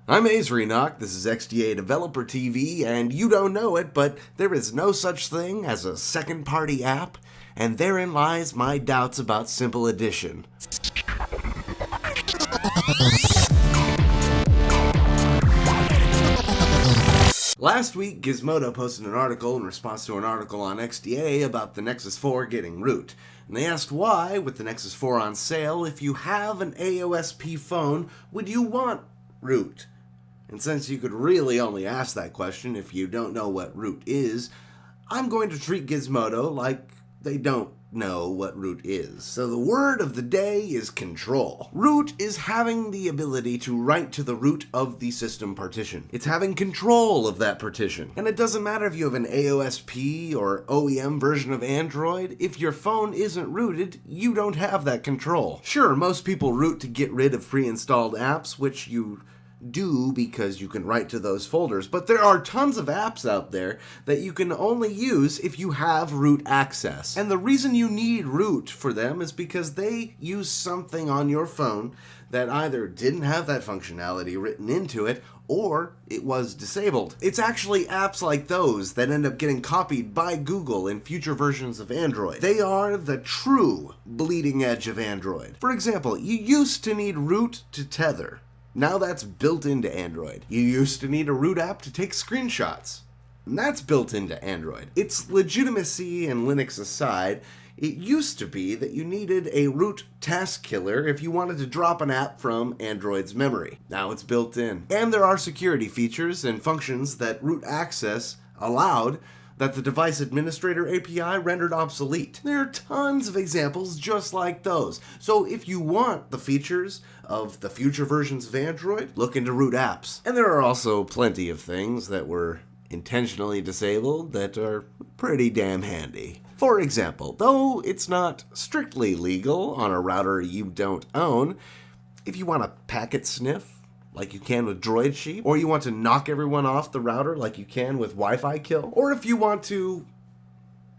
I'm azrienoch, this is XDA Developer TV, and you don't know it, but there is no such thing as a second-party app, and therein lies my doubts about Simple Addition. Last week, Gizmodo posted an article in response to an article on XDA about the Nexus 4 getting root. And they asked why, with the Nexus 4 on sale, if you have an AOSP phone, would you want root? And since you could really only ask that question if you don't know what root is, I'm going to treat Gizmodo like they don't know what root is. So the word of the day is control. Root is having the ability to write to the root of the system partition. It's having control of that partition. And it doesn't matter if you have an AOSP or OEM version of Android, if your phone isn't rooted, you don't have that control. Sure, most people root to get rid of pre-installed apps, which you do because you can write to those folders, but there are tons of apps out there that you can only use if you have root access. And the reason you need root for them is because they use something on your phone that either didn't have that functionality written into it or it was disabled. It's actually apps like those that end up getting copied by Google in future versions of Android. They are the true bleeding edge of Android. For example, you used to need root to tether. Now that's built into Android. You used to need a root app to take screenshots. And that's built into Android. Its legitimacy and Linux aside, it used to be that you needed a root task killer if you wanted to drop an app from Android's memory. Now it's built in. And there are security features and functions that root access allowed that the Device Administrator API rendered obsolete. There are tons of examples just like those. So if you want the features of the future versions of Android, look into root apps. And there are also plenty of things that were intentionally disabled that are pretty damn handy. For example, though it's not strictly legal on a router you don't own, if you want to packet sniff, like you can with Droid Sheep, or you want to knock everyone off the router like you can with Wi-Fi kill, or if you want to,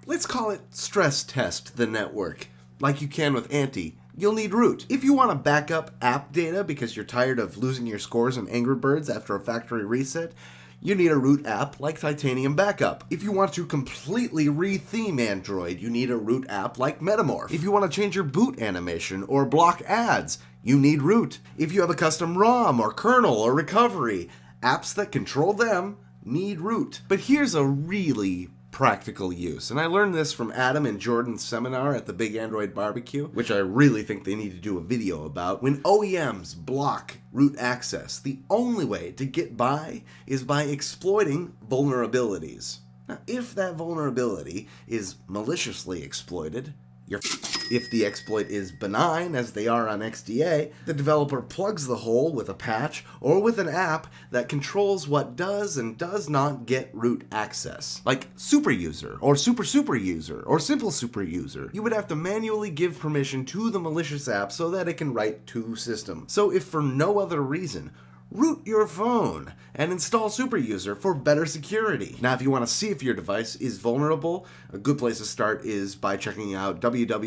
let's call it stress test the network, like you can with Anti, you'll need root. If you want to back up app data because you're tired of losing your scores in Angry Birds after a factory reset, you need a root app like Titanium Backup. If you want to completely re-theme Android, you need a root app like Metamorph. If you want to change your boot animation or block ads, you need root. If you have a custom ROM or kernel or recovery, apps that control them need root. But here's a really practical use, and I learned this from Adam and Jordan's seminar at the Big Android Barbecue, which I really think they need to do a video about. When OEMs block root access, the only way to get by is by exploiting vulnerabilities. Now, if that vulnerability is maliciously exploited, if the exploit is benign, as they are on XDA, the developer plugs the hole with a patch or with an app that controls what does and does not get root access. Like super user, or super user, or simple super user. You would have to manually give permission to the malicious app so that it can write to system. So if for no other reason, root your phone and install Super User for better security. Now, if you want to see if your device is vulnerable, a good place to start is by checking out www.xray.io.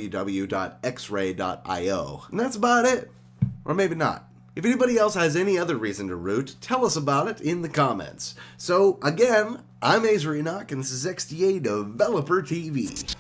And that's about it. Or maybe not. If anybody else has any other reason to root, tell us about it in the comments. So, again, I'm azrienoch, and this is XDA Developer TV.